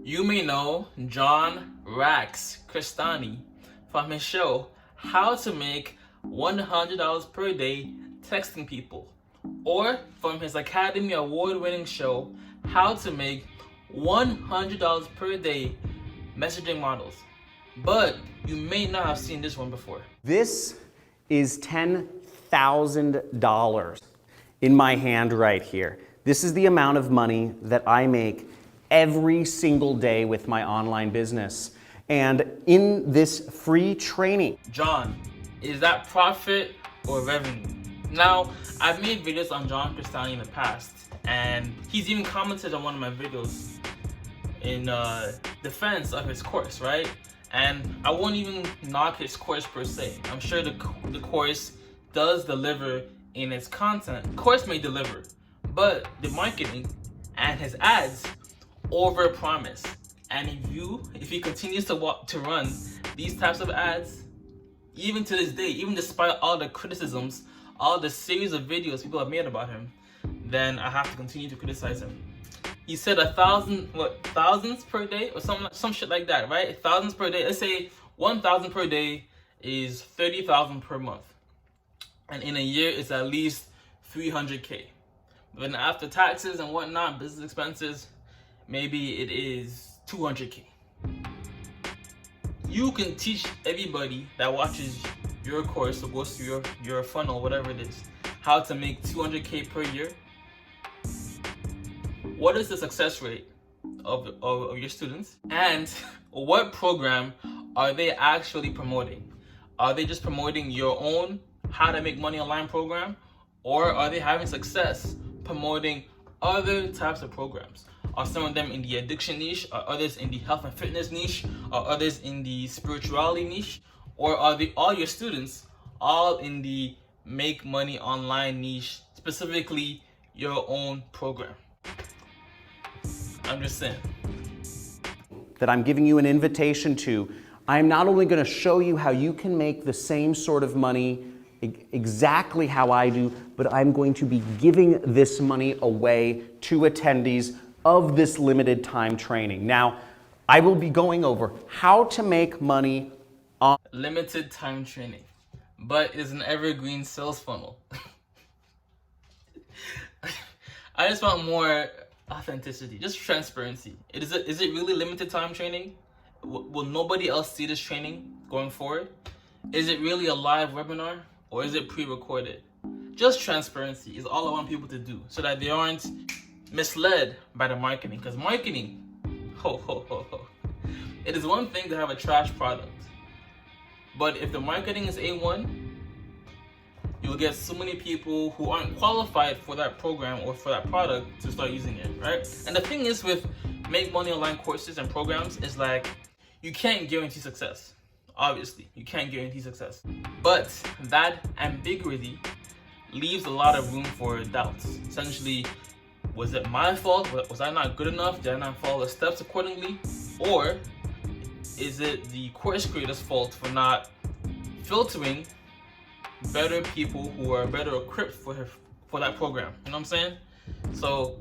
You may know John Crestani from his show How to Make $100 Per Day Texting People, or from his Academy Award-winning show How to Make $100 Per Day Messaging Models. But you may not have seen this one before. This is $10,000 in my hand right here. This is the amount of money that I make every single day with my online business. And in this free training. John, is that profit or revenue? Now, I've made videos on John Crestani in the past, and he's even commented on one of my videos in defense of his course, right? And I won't even knock his course per se. I'm sure the course does deliver in its content. The course may deliver, but the marketing and his ads over-promise. And if he continues to run these types of ads, even to this day, even despite all the criticisms, all the series of videos people have made about him, then I have to continue to criticize him. He said thousands per day or some shit like that, right? Thousands per day. Let's say 1,000 per day is 30,000 per month, and in a year it's at least 300K. But then after taxes and whatnot, business expenses, maybe it is 200K. You can teach everybody that watches your course or goes through your funnel, whatever it is, how to make 200K per year. What is the success rate of your students? And what program are they actually promoting? Are they just promoting your own how to make money online program? Or are they having success promoting other types of programs? Are some of them in the addiction niche? Are others in the health and fitness niche? Are others in the spirituality niche? Or are all your students all in the make money online niche, specifically your own program? I'm just saying. That I'm giving you an invitation to. I'm not only going to show you how you can make the same sort of money exactly how I do, but I'm going to be giving this money away to attendees of this limited time training. Now, I will be going over how to make money on limited time training, but it's an evergreen sales funnel. I just want more authenticity, just transparency. Is it really limited time training? Will nobody else see this training going forward? Is it really a live webinar, or is it pre-recorded? Just transparency is all I want people to do, so that they aren't misled by the marketing. Because marketing, it is one thing to have a trash product, but if the marketing is A1, you'll get so many people who aren't qualified for that program or for that product to start using it, right? And the thing is with make money online courses and programs is like, you can't guarantee success. Obviously, you can't guarantee success. But that ambiguity leaves a lot of room for doubts. Essentially, was it my fault? Was I not good enough? Did I not follow the steps accordingly? Or is it the course creator's fault for not filtering better people who are better equipped for that program? You know what I'm saying? So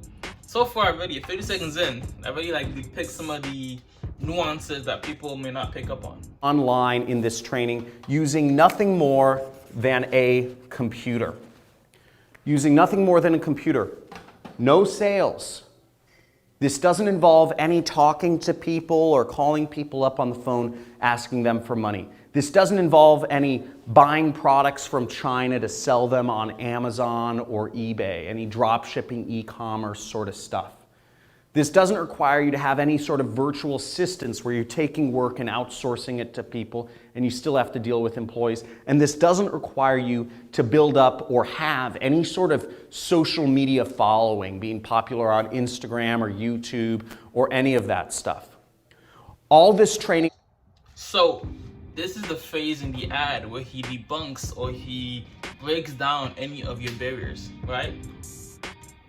far already, 30 seconds in, I already picked some of the nuances that people may not pick up on. Online in this training using nothing more than a computer. Using nothing more than a computer. No sales. This doesn't involve any talking to people or calling people up on the phone asking them for money. This doesn't involve any buying products from China to sell them on Amazon or eBay, any drop shipping, e-commerce sort of stuff. This doesn't require you to have any sort of virtual assistants where you're taking work and outsourcing it to people and you still have to deal with employees. And this doesn't require you to build up or have any sort of social media following, being popular on Instagram or YouTube or any of that stuff. All this training. So this is the phase in the ad where he debunks or he breaks down any of your barriers, right?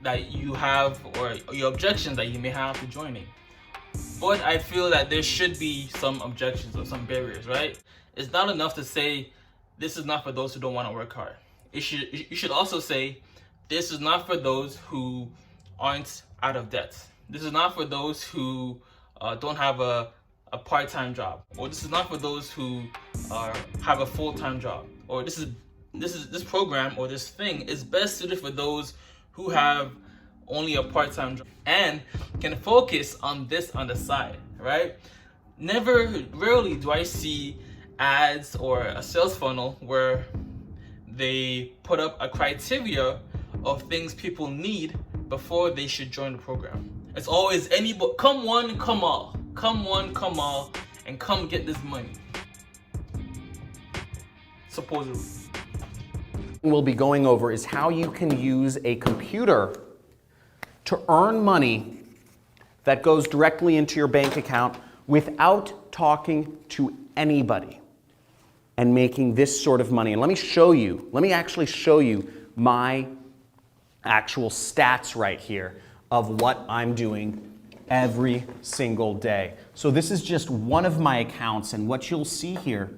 That you have, or your objections that you may have to joining. But I feel that there should be some objections or some barriers, right? It's not enough to say this is not for those who don't want to work hard. You should also say this is not for those who aren't out of debt. This is not for those who don't have a part-time job, or this is not for those who have a full-time job, or this program or this thing is best suited for those who have only a part-time job and can focus on this on the side, right? Rarely do I see ads or a sales funnel where they put up a criteria of things people need before they should join the program. It's always come one, come all, come one, come all, and come get this money. Supposedly. We'll be going over is how you can use a computer to earn money that goes directly into your bank account without talking to anybody and making this sort of money. And let me actually show you my actual stats right here of what I'm doing every single day. So this is just one of my accounts, and what you'll see here,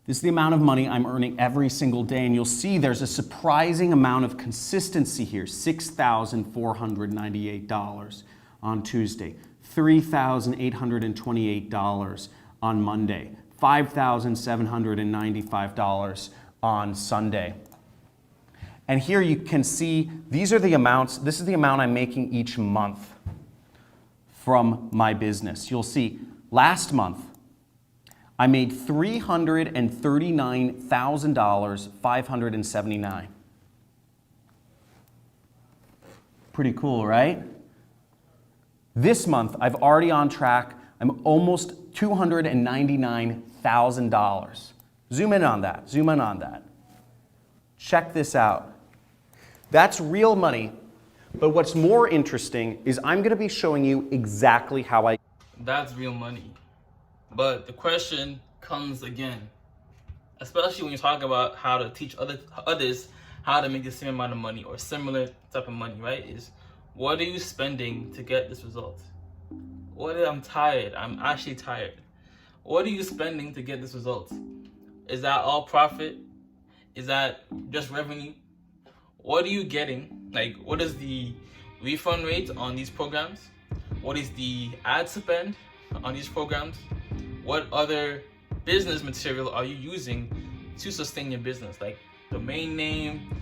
this is the amount of money I'm earning every single day, and you'll see there's a surprising amount of consistency here. $6,498 on Tuesday, $3,828 on Monday, $5,795 on Sunday. And here you can see these are the amounts. This is the amount I'm making each month from my business. You'll see last month I made $339,579. Pretty cool, right? This month I've already on track. I'm almost $299,000. Zoom in on that. Zoom in on that. Check this out. That's real money, but what's more interesting is I'm going to be showing you exactly how I... That's real money. But the question comes again, especially when you talk about how to teach others how to make the same amount of money or similar type of money, right? Is what are you spending to get this result? I'm tired. I'm actually tired. What are you spending to get this result? Is that all profit? Is that just revenue? What are you getting? Like, what is the refund rate on these programs? What is the ad spend on these programs? What other business material are you using to sustain your business? Like domain name,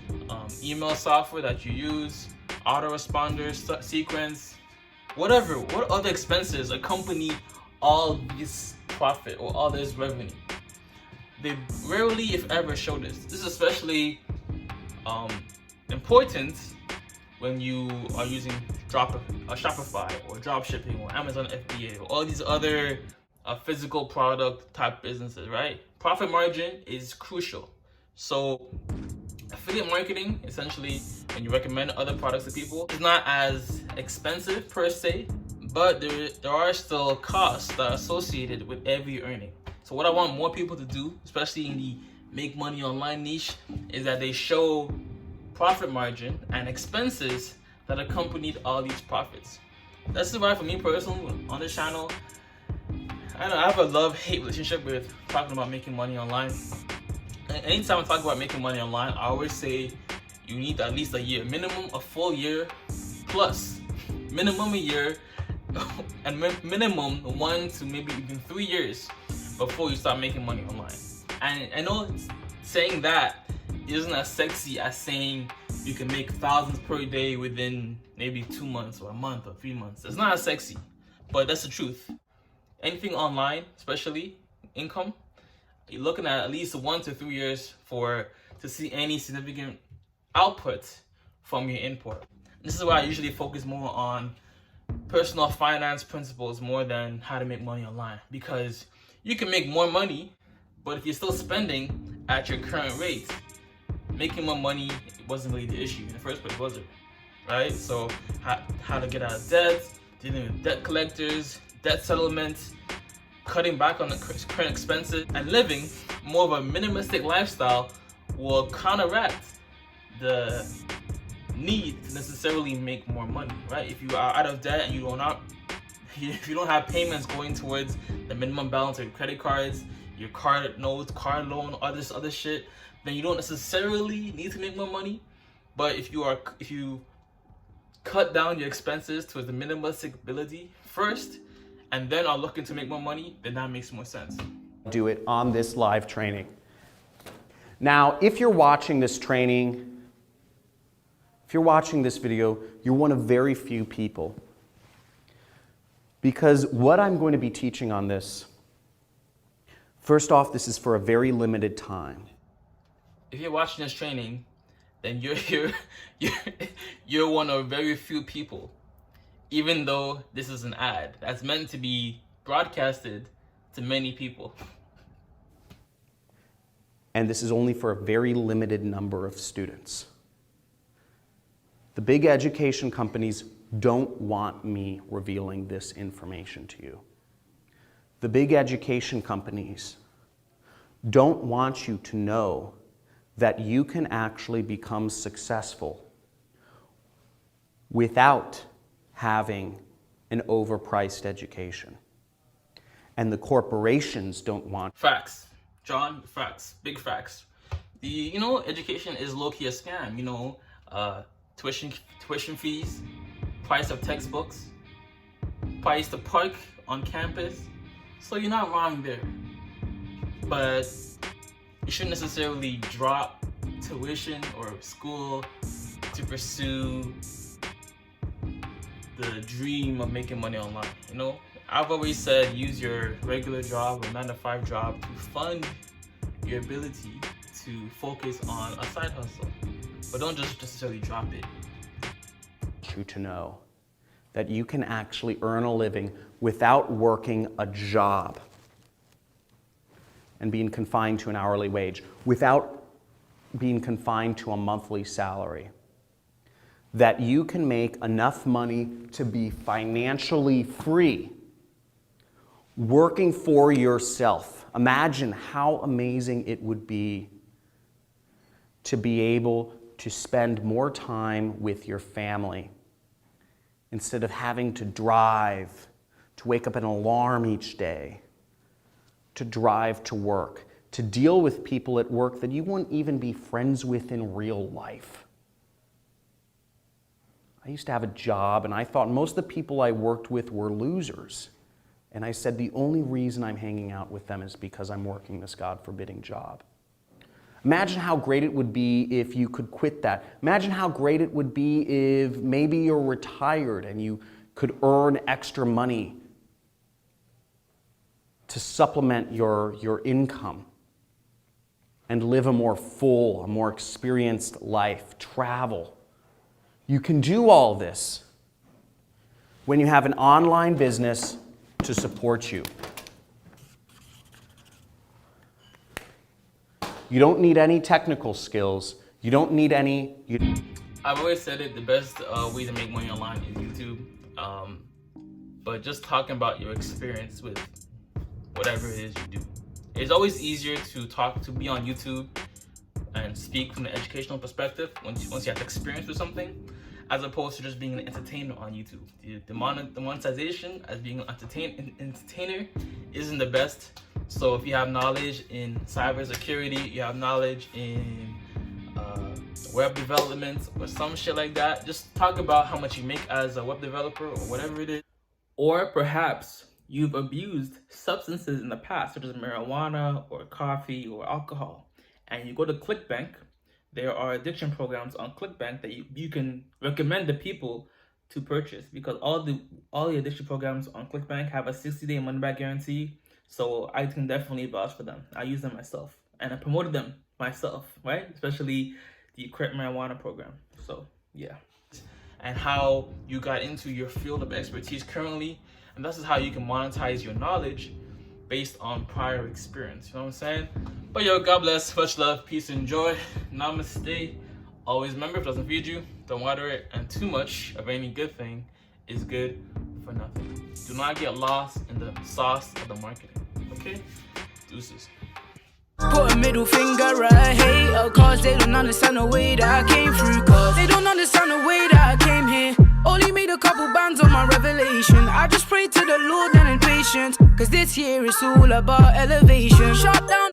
email software that you use, autoresponders, sequence, whatever. What other expenses accompany all this profit or all this revenue? They rarely, if ever, show this. This is especially important when you are using Shopify or dropshipping or Amazon FBA or all these other physical product type businesses, right? Profit margin is crucial. So affiliate marketing, essentially, when you recommend other products to people, is not as expensive per se, but there are still costs that are associated with every earning. So what I want more people to do, especially in the make money online niche, is that they show profit margin and expenses that accompanied all these profits. This is why, for me personally, on this channel, I have a love-hate relationship with talking about making money online. And anytime I talk about making money online, I always say you need at least a year, minimum a full year plus, minimum a year, and minimum 1 to maybe even 3 years before you start making money online. And I know saying that isn't as sexy as saying you can make thousands per day within maybe 2 months or a month or 3 months. It's not as sexy, but that's the truth. Anything online, especially income, you're looking at least 1 to 3 years to see any significant output from your input. This is why I usually focus more on personal finance principles more than how to make money online, because you can make more money, but if you're still spending at your current rate, making more money wasn't really the issue in the first place, was it? Right? So how to get out of debt, dealing with debt collectors, debt settlements, cutting back on the current expenses, and living more of a minimalistic lifestyle will counteract the need to necessarily make more money, right? If you are out of debt and if you don't have payments going towards the minimum balance of your credit cards, your card notes, car loan, all this other shit, then you don't necessarily need to make more money. But if you cut down your expenses to the minimalistic ability first, and then are looking to make more money, then that makes more sense. Do it on this live training. Now, if you're watching this training, if you're watching this video, you're one of very few people. Because what I'm going to be teaching on this, first off, this is for a very limited time. If you're watching this training, then you're one of very few people, even though this is an ad that's meant to be broadcasted to many people. And this is only for a very limited number of students. The big education companies don't want me revealing this information to you. The big education companies don't want you to know that you can actually become successful without having an overpriced education. And the corporations don't want. Facts, John, facts, big facts. Education is low-key a scam, tuition fees, price of textbooks, price to park on campus. So you're not wrong there. But you shouldn't necessarily drop tuition or school to pursue the dream of making money online. I've always said use your regular job or 9-to-5 job to fund your ability to focus on a side hustle, but don't just necessarily drop it. You to know that you can actually earn a living without working a job and being confined to an hourly wage, without being confined to a monthly salary. That you can make enough money to be financially free, working for yourself. Imagine how amazing it would be to be able to spend more time with your family instead of having to drive, to wake up an alarm each day, to drive to work, to deal with people at work that you wouldn't even be friends with in real life. I used to have a job and I thought most of the people I worked with were losers. And I said the only reason I'm hanging out with them is because I'm working this God-forbidding job. Imagine how great it would be if you could quit that. Imagine how great it would be if maybe you're retired and you could earn extra money to supplement your income and live a more full, a more experienced life, travel. You can do all this when you have an online business to support you. You don't need any technical skills. You don't need any... I've always said it, the best way to make money online is YouTube. But just talking about your experience with whatever it is you do. It's always easier to be on YouTube and speak from the educational perspective once you have experience with something, as opposed to just being an entertainer on YouTube. The monetization as being an entertainer isn't the best. So if you have knowledge in cybersecurity, you have knowledge in web development or some shit like that, just talk about how much you make as a web developer or whatever it is. Or perhaps you've abused substances in the past, such as marijuana or coffee or alcohol, and you go to ClickBank. There are addiction programs on ClickBank that you can recommend to people to purchase, because all the addiction programs on ClickBank have a 60-day money-back guarantee. So I can definitely vouch for them. I use them myself, and I promoted them myself, right? Especially the Quit Marijuana program. So yeah, and how you got into your field of expertise currently, and this is how you can monetize your knowledge based on prior experience. You know what I'm saying? But yo, God bless, much love, peace and joy. Namaste. Always remember, if it doesn't feed you, don't water it, and too much of any good thing is good for nothing. Do not get lost in the sauce of the marketing. Okay? Deuces. Put a middle finger at hater, cause they don't understand the way that I came through, cause they don't understand the way that I came here. Only made a couple bands on my revelation. I just pray to the Lord and in patience, cause this year is all about elevation. Shut down.